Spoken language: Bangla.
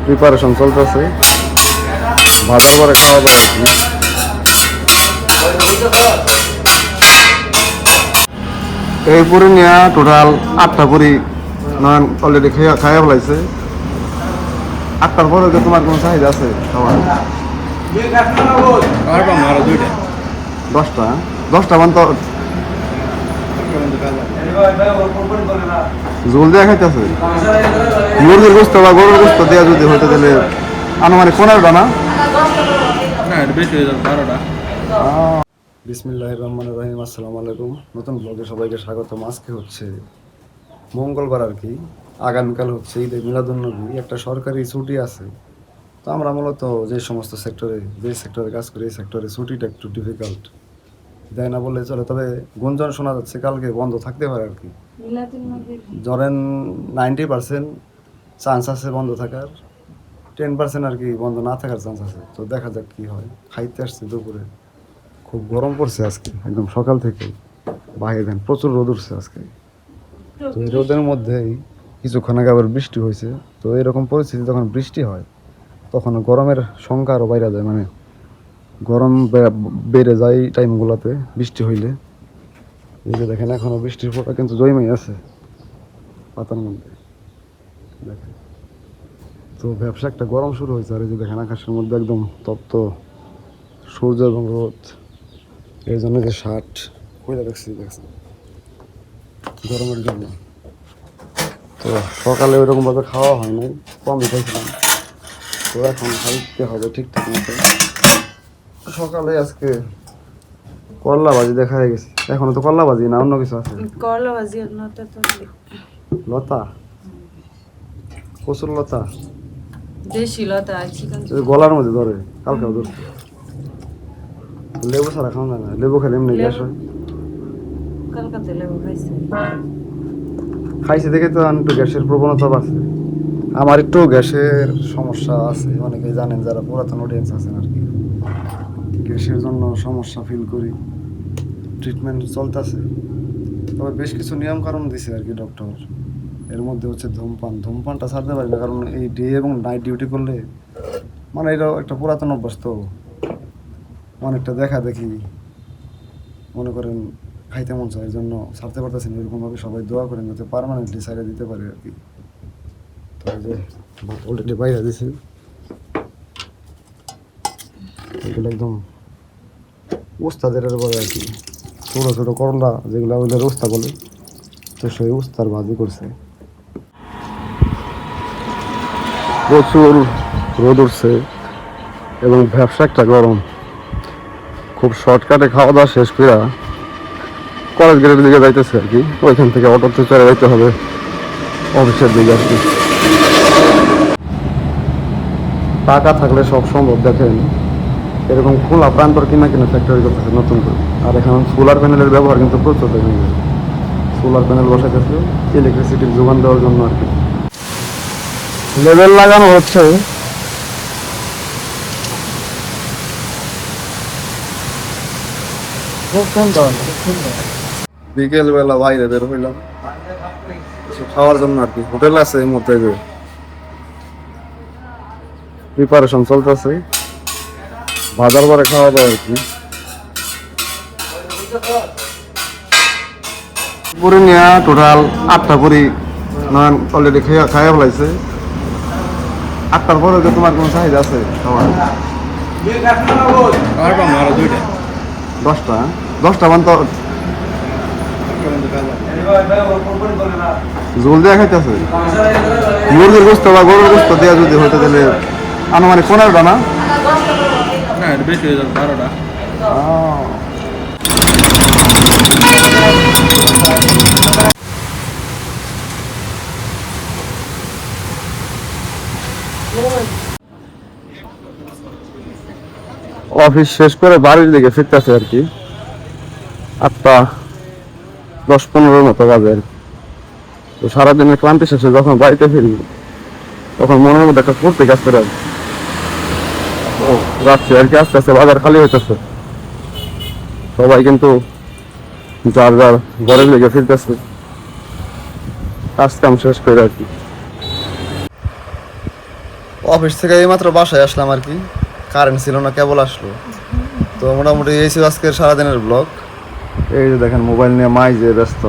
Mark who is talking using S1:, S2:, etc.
S1: প্রিপারেশন চলতেছে, ভাজার পরে খাওয়া দাওয়া আর কি। এই পুরি নিয়ে টোটাল 8টা পুরি নয়ন অলরেডি খাইয়া ফেলাইছে। 8টার পরে তোমার কোনো চাহিদা আছে খাওয়ার? 10টা 10টা মানে তো জল দিয়ে খাইতেছে। মুরগির গোস্ত বা গরুর গোস্ত দেওয়া যদি হইতে তাহলে আনুমানিক 15টা না? বিসমিল্লাহির রহমানির রহিম। আসসালামু আলাইকুম। নতুন ব্লগে সবাইকে স্বাগতম। আজকে হচ্ছে মঙ্গলবার আর কি, আগামীকাল হচ্ছে ঈদে মিলাদুন্নবী। একটা সরকারি ছুটি আছে, তো আমরা মূলত যে সমস্ত সেক্টরে কাজ করি এই সেক্টরে ছুটিটা একটু ডিফিকাল্ট, দেয় না বললে চলে। তবে গুঞ্জন শোনা যাচ্ছে কালকে বন্ধ থাকতে পারে আর কি। ধরেন 90% চান্স আছে বন্ধ থাকার, 10% আর কি বন্ধ না থাকার চান্স আছে। তো দেখা যাক কি হয়। খাইতে আসছে দুপুরে, খুব গরম পড়ছে আজকে, একদম সকাল থেকে বাইরে দেন প্রচুর রোদ উঠছে আজকে। তো এই রোদের মধ্যেই কিছুক্ষণ আগে আবার বৃষ্টি হয়েছে। তো এরকম পরিস্থিতি যখন বৃষ্টি হয় তখন গরমের সংখ্যা আরও বাইরে যায়, মানে গরম বেড়ে যায় এই টাইমগুলোতে বৃষ্টি হইলে। এই যে দেখেন এখনো বৃষ্টির ফোঁটা কিন্তু জমে আছে পাতার মধ্যে, দেখেন। তো ব্যবসা একটা গরম শুরু হয়েছে। আর এই যে দেখেন আকাশের মধ্যে একদম তপ্ত সূর্য এবং রোদ, এই জন্য যে শার্ট কইরা দেখছি গরমের জন্য। তো সকালে ওইরকমভাবে খাওয়া হয় নাই, কমই খাইছিলাম। তো এখন খাইতে হবে ঠিকঠাক মতো। সকালে আজকে করলা ভাজি দেখা হয়ে গেছে। এখনো তো করলা ভাজি না অন্য কিছু আছে?
S2: করলা ভাজি
S1: লতা, কচুর লতা,
S2: দেশি লতা চিকেন
S1: গলার মধ্যে ধরে কালকে ধরছে। লেবু ছাড়া খাওয়া যায় না, লেবু খেলে এমনি গ্যাস হয়।
S2: কালকাতে লেবু
S1: খাইছে দেখে তো একটু গ্যাসের প্রবণতা আছে। আমার একটু গ্যাসের সমস্যা আছে, অনেকেই জানেন যারা পুরাতন অডিয়েন্স আছেন আর কি। গ্যাসের জন্য সমস্যা ফিল করি, ট্রিটমেন্ট চলতেছে। তবে বেশ কিছু নিয়ম কারণ দিছে আর কি ডক্টর। এর মধ্যে হচ্ছে ধূমপানটা ছাড়তে পারি না, কারণ এই ডে এবং নাইট ডিউটি করলে মানে এটাও একটা পুরাতন অভ্যাস। তো অনেকটা দেখা দেখি মনে করেন খাইতে মন চায়, এর জন্য ছাড়তে পারতেছি না। এরকমভাবে সবাই দোয়া করেন যাতে পার্মানেন্টলি ছাড়িয়ে দিতে পারে আর কি। তো এই যে অলরেডি বাইরে দিছি, এগুলো একদম উস্তাদের বলে আর কি। ছোটো ছোটো করলা যেগুলো ওদের উস্তা বলে, তো সেই উস্তার ভাজি করছে। প্রচুর রোদ উঠছে এবং ব্যবসা একটা গরম। খুব শর্টকাটে খাওয়া দাওয়া শেষ করে কলেজ গেটের দিকে যাইতেছে আর কি। ওইখান থেকে অটোতে চলে যাইতে হবে অফিসের দিকে আর কি। টাকা থাকলে সব সম্ভব। দেখেন এরকম খোলা প্রান্তর কিনা ফ্যাক্টরি করতেছে নতুন করে। আর এখন সোলার প্যানেলের ব্যবহার কিন্তু প্রচুর দেখেন, সোলার প্যানেল বসাইতেছে ইলেকট্রিসিটির যোগান দেওয়ার জন্য আর কি। লেবেল লাগানো হচ্ছে। বিকেল বেলা বাইরে বের হইলাম কিছু খাওয়ার জন্য আর কি। হোটেল আছে এই মুহূর্তে, যে প্রিপারেশন চলতেছে, ভাজার পরে খাওয়া দাওয়া আর কি। পুরি নিয়ে টোটাল 8টা পুরি নয়ন অলরেডি খাইয়া ফেলাইছে। 8টার পরে তোমার কোনো চাহিদা আছে খাওয়ার? 10টা মানে তো জল দিয়ে খাইতেছে। মুরগির গোস্ত বা গরুর গোস্ত দেওয়া যদি হইতে তাহলে আনুমানিক 15টা না? অফিস শেষ করে বাড়ির দিকে ফিরতেছে আর কি। 8:10-15 মতো বাজে। তো সারাদিনের ক্লান্তি শেষে যখন বাড়িতে ফিরি তখন মনের মধ্যে একটা ফুর্তি কাজ করে যাচ্ছে আর কি। আস্তে আস্তে বাজার খালি হইতেছে, সবাই কিন্তু যার যার ঘরের দিকে ফিরতেছে কাজ কাম শেষ করে আর কি। অফিস থেকে এইমাত্র বাসায় আসলাম আর কি, কারেন্ট ছিল না, কেবল আসলো। তো মোটামুটি এই ছিল আজকের সারাদিনের ব্লগ। এই যে দেখেন মোবাইল নিয়ে মাই যে ব্যস্ত।